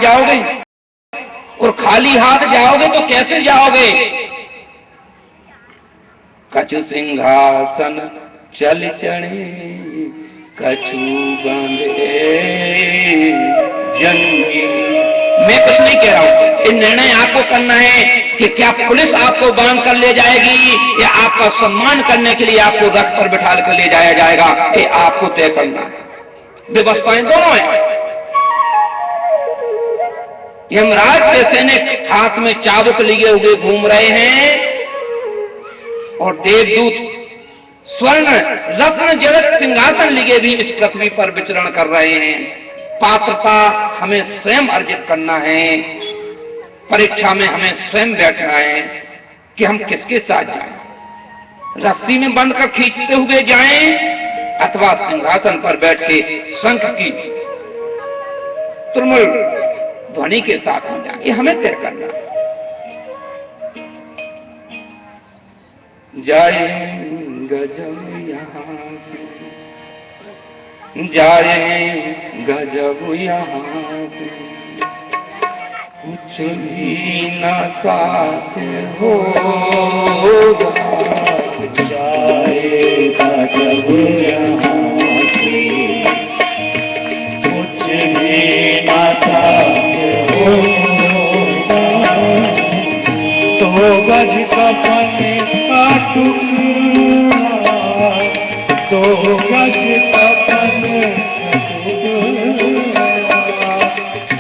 हाथ जाओगे, और खाली हाथ जाओगे तो कैसे जाओगे? कछु सिंहासन चल चढ़े, कछु बांधे जंगी। मैं कुछ नहीं कह रहा हूं, ये निर्णय आपको करना है कि क्या पुलिस आपको बांध कर ले जाएगी या आपका सम्मान करने के लिए आपको रथ पर बिठा कर ले जाया जाएगा, ये आपको तय करना है। व्यवस्थाएं दोनों हैं। यमराज के सैनिक हाथ में चाबुक लिए हुए घूम रहे हैं और देवदूत स्वर्ण रत्न जड़ित सिंहासन लिए भी इस पृथ्वी पर विचरण कर रहे हैं। पात्रता हमें स्वयं अर्जित करना है। परीक्षा में हमें स्वयं बैठना है कि हम किसके साथ जाएं, रस्सी में बंद कर खींचते हुए जाएं अथवा सिंहासन पर बैठ के शंख की तुरमुल ध्वनि के साथ में जाएं। ये हमें तय करना है। जाए गजब यहाँ से, जाए गजब यहाँ से, कुछ भी न साथ होगा। जाए गजब यहाँ से, कुछ भी न साथ होगा। तो गज कफन का टुकड़ा, तो गज कफन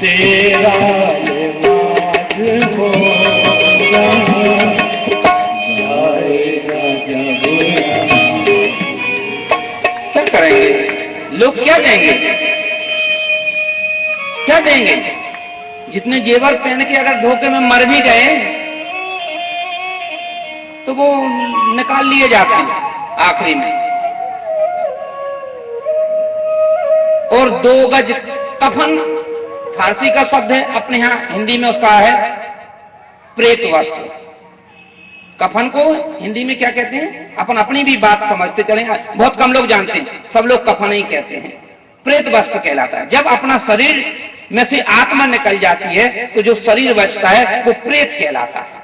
तेरा लिबास होगा। जाएगा जब क्या करेंगे लोग, क्या देंगे, क्या देंगे? जितने जेवर पहन के अगर धोखे में मर भी गए तो वो निकाल लिए जाते हैं आखिरी में। और 2 गज कफन फारसी का शब्द है, अपने यहां हिंदी में उसका है प्रेत वस्त्र। कफन को हिंदी में क्या कहते हैं? अपन अपनी भी बात समझते चले, बहुत कम लोग जानते हैं, सब लोग कफन ही कहते हैं। प्रेत वस्त्र कहलाता है। जब अपना शरीर में से आत्मा निकल जाती है तो जो शरीर बचता है वो प्रेत कहलाता है।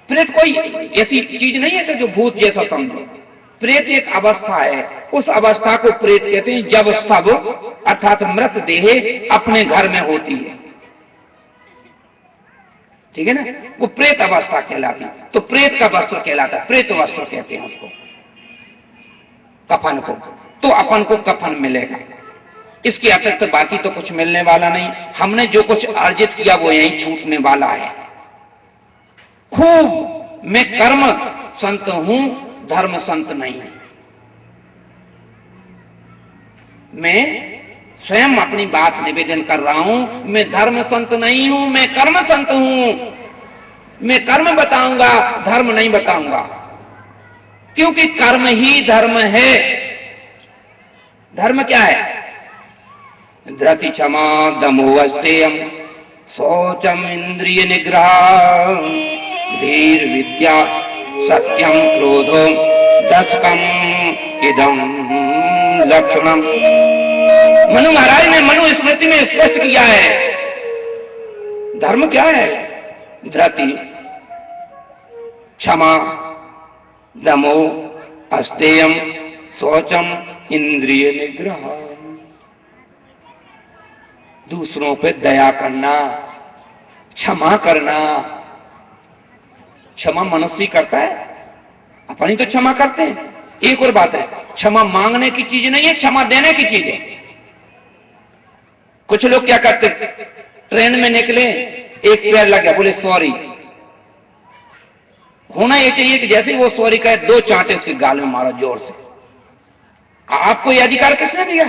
प्रेत कोई ऐसी चीज नहीं है कि जो भूत जैसा समझो। प्रेत एक अवस्था है, उस अवस्था को प्रेत कहते हैं जब सब अर्थात मृत देह अपने घर में होती है। ठीक है ना, वो प्रेत अवस्था कहलाती है। तो प्रेत का वस्त्र कहलाता है, प्रेत वस्त्र कहते हैं उसको, कफन को। तो अपन को कफन मिलेगा, इसके अतिरिक्त तो बाकी तो कुछ मिलने वाला नहीं। हमने जो कुछ अर्जित किया वो यहीं छूटने वाला है। खूब मैं कर्म संत हूं, धर्म संत नहीं। मैं स्वयं अपनी बात निवेदन कर रहा हूं, मैं धर्म संत नहीं हूं, मैं कर्म संत हूं। मैं कर्म बताऊंगा, धर्म नहीं बताऊंगा, क्योंकि कर्म ही धर्म है। धर्म क्या है? धृति क्षमा दमो अस्तेयम शौचम इंद्रिय निग्रह धीर विद्या सत्यम क्रोधो दशकम इदम लक्षणम। मनु महाराज ने मनु स्मृति में स्पष्ट किया है धर्म क्या है। धृति, क्षमा, दमो, अस्तेयम, शौचम, इंद्रिय निग्रह। दूसरों पे दया करना, क्षमा करना। क्षमा मनुष्य करता है, अपन ही तो क्षमा करते हैं। एक और बात है, क्षमा मांगने की चीज नहीं है, क्षमा देने की चीज है। कुछ लोग क्या करते, ट्रेन में निकले, एक पैर लग गया, बोले सॉरी। होना यह चाहिए कि जैसे ही वो सॉरी कहे, 2 चांटे उसके गाल में मारो जोर से। आपको यह अधिकार किसने दिया?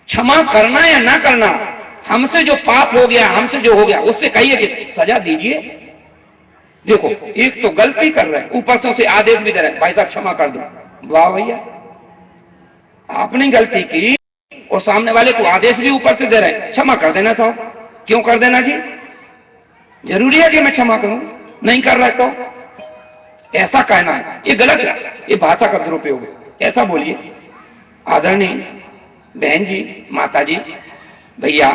क्षमा करना या ना करना, हमसे जो पाप हो गया, हमसे जो हो गया, उससे कहिए कि सजा दीजिए। देखो, एक तो गलती कर रहे हैं, ऊपर से उसे आदेश भी दे रहे हैं, भाई साहब क्षमा कर दो। वाह भैया, आपने गलती की और सामने वाले को आदेश भी ऊपर से दे रहे हैं, क्षमा कर देना साहब। क्यों कर देना जी? जरूरी है कि मैं क्षमा करूं? नहीं कर रहा तो ऐसा कहना है, ये गलत है, ये भाषा का दुरुपयोग है। ऐसा बोलिए, आदरणीय बहन जी, माता जी, भैया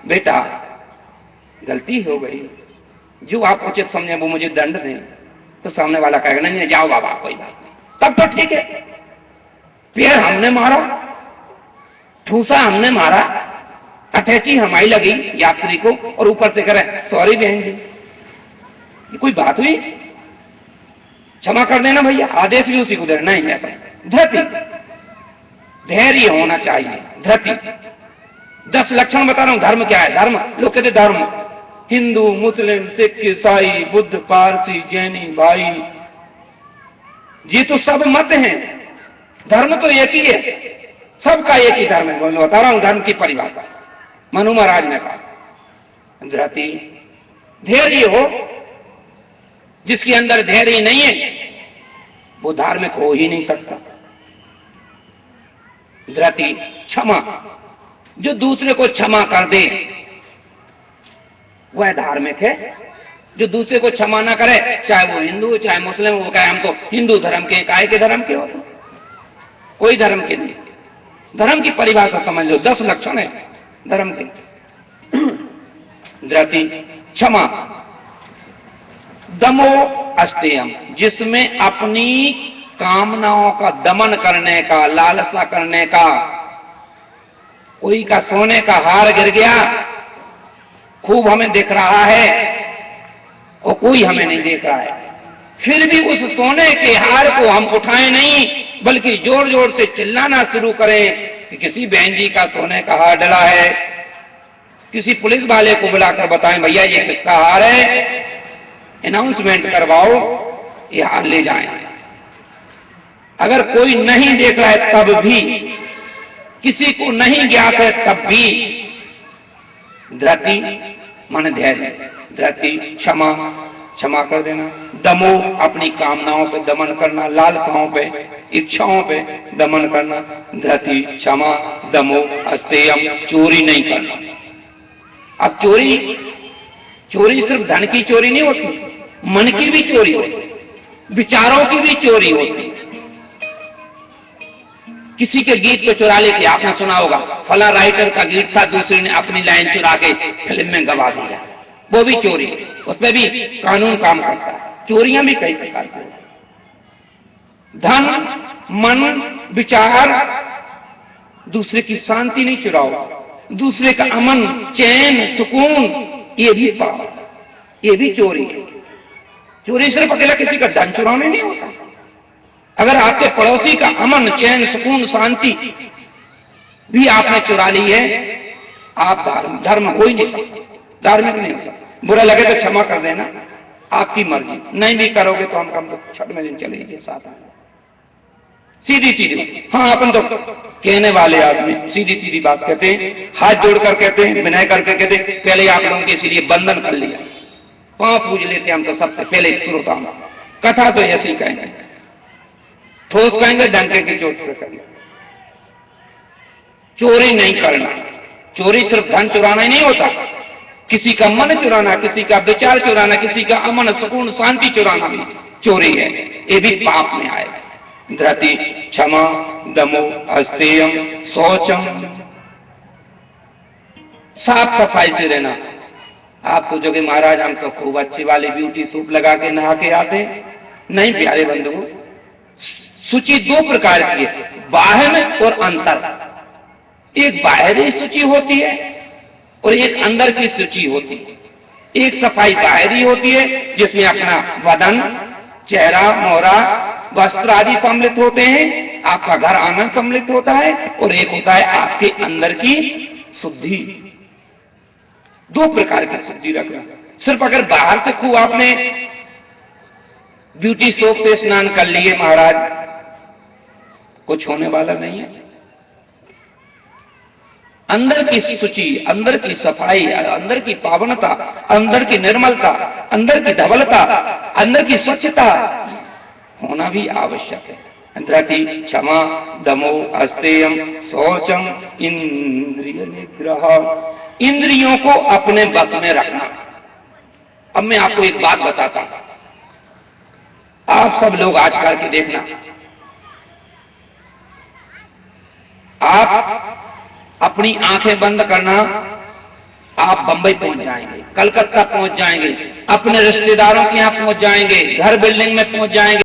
बेटा गलती हो गई, जो आप उचित समझे वो मुझे दंड दें। तो सामने वाला कहेगा नहीं नहीं जाओ बाबा कोई बात नहीं, तब तो ठीक है। पैर हमने मारा, ठूसा हमने मारा, अटैची हमारी लगी यात्री को, और ऊपर से करे सॉरी बहन जी, ये कोई बात हुई? क्षमा कर देना भैया, आदेश भी उसी को देना। नहीं ऐसा धृति, धैर्य होना चाहिए। धृति 10 लक्षण बता रहा हूं। धर्म क्या है? धर्म लोग कहते धर्म हिंदू, मुस्लिम, सिख, ईसाई, बुद्ध, पारसी, जैनी, भाई, ये तो सब मत हैं। धर्म तो एक ही है, सबका एक ही धर्म है। मैं बता रहा हूं धर्म की परिभाषा। मनु महाराज ने कहा धृति, धैर्य हो। जिसके अंदर धैर्य नहीं है वो धार्मिक हो ही नहीं सकता। धृति क्षमा, जो दूसरे को क्षमा कर दे वह धार्मिक है। जो दूसरे को क्षमा ना करे, चाहे वो हिंदू चाहे मुस्लिम, वो कहे हम तो हिंदू धर्म के, काय के धर्म के हो? तो कोई धर्म के नहीं। धर्म की परिभाषा समझ लो, 10 लक्षण है धर्म के। धृति क्षमा, दमो अस्तेयम, जिसमें अपनी कामनाओं का दमन करने का, लालसा करने का। कोई का सोने का हार गिर गया, खूब हमें दिख रहा है और कोई हमें नहीं देख रहा है, फिर भी उस सोने के हार को हम उठाएं नहीं, बल्कि जोर जोर से चिल्लाना शुरू करें कि किसी बहन जी का सोने का हार डला है। किसी पुलिस वाले को बुलाकर बताएं भैया ये किसका हार है, अनाउंसमेंट करवाओ, ये हार ले जाएं। अगर कोई नहीं देख रहा है तब भी, किसी को नहीं ज्ञात है तब भी धृति मन धैर्य। धृति क्षमा, क्षमा कर देना। दमो अपनी कामनाओं पे दमन करना, लालसाओं पे, इच्छाओं पे दमन करना। धृति क्षमा, दमो अस्तेयम, चोरी नहीं करना। अब चोरी सिर्फ धन की चोरी नहीं होती, मन की भी चोरी होती, विचारों की भी चोरी होती। किसी के गीत को चुरा लेके, आपने सुना होगा फला राइटर का गीत था, दूसरे ने अपनी लाइन चुरा के फिल्म में गवा दिया, वो भी चोरी, उसमें भी कानून काम करता है। चोरियां भी कई प्रकार की होती। धन, मन, विचार, दूसरे की शांति नहीं चुराओ, दूसरे का अमन, चैन, सुकून, ये भी पाओ, ये भी चोरी है। चोरी सिर्फ अकेला किसी का धन चुराने नहीं होता। अगर आपके पड़ोसी का अमन, चैन, सुकून, शांति भी आपने चुरा ली है, आप धर्म हो ही नहीं सकते, धार्मिक नहीं हो सकते। बुरा लगे तो क्षमा कर देना, आपकी मर्जी। नहीं भी करोगे तो हम तो छठ में दिन चलेंगे साथ में, सीधी सीधी। हाँ अपन तो कहने वाले आदमी सीधी सीधी बात कहते हैं, हाथ जोड़कर कहते हैं, विनय करके कहते हैं पहले आप लोगों के इसीलिए बंधन कर लिया, पांव पूज लेते हम तो सबसे पहले श्रोता। कथा तो ऐसी कहेंगे, ठोस कहेंगे, डंके की चोट पर कहेंगे। चोरी नहीं करना। चोरी सिर्फ धन चुराना ही नहीं होता, किसी का मन चुराना, किसी का विचार चुराना, किसी का अमन, सुकून, शांति चुराना भी चोरी है, ये भी पाप में आएगा। धृति क्षमा, दमो अस्तेयम, शौचम, साफ सफाई से रहना। आप सोचोगे महाराज हम तो खूब अच्छी वाली ब्यूटी सूप लगा के नहा के आते, नहीं प्यारे बंधुओं, शुचि 2 प्रकार की है, बाहर और अंतर। एक बाहरी शुचि होती है और एक अंदर की शुचि होती है। एक सफाई बाहरी होती है जिसमें अपना बदन, चेहरा, मोहरा, वस्त्र आदि सम्मिलित होते हैं, आपका घर आंगन सम्मिलित होता है, और एक होता है आपके अंदर की शुद्धि। 2 प्रकार की शुद्धि रखना। सिर्फ अगर बाहर से खूब आपने ब्यूटी सोप से स्नान कर लिए महाराज, कुछ होने वाला नहीं है। अंदर की शुचि, अंदर की सफाई, अंदर की पावनता, अंदर की निर्मलता, अंदर की धवलता, अंदर की स्वच्छता होना भी आवश्यक है। धृति क्षमा, दमो अस्तेयम, शौचम, इंद्रिय निग्रह, इंद्रियों को अपने बस में रखना। अब मैं आपको एक बात बताता हूं, आप सब लोग आज करके देखना, आप अपनी आंखें बंद करना आप बंबई पहुंच जाएंगे, कलकत्ता पहुंच जाएंगे, अपने रिश्तेदारों के यहाँ पहुंच जाएंगे, घर बिल्डिंग में पहुंच जाएंगे।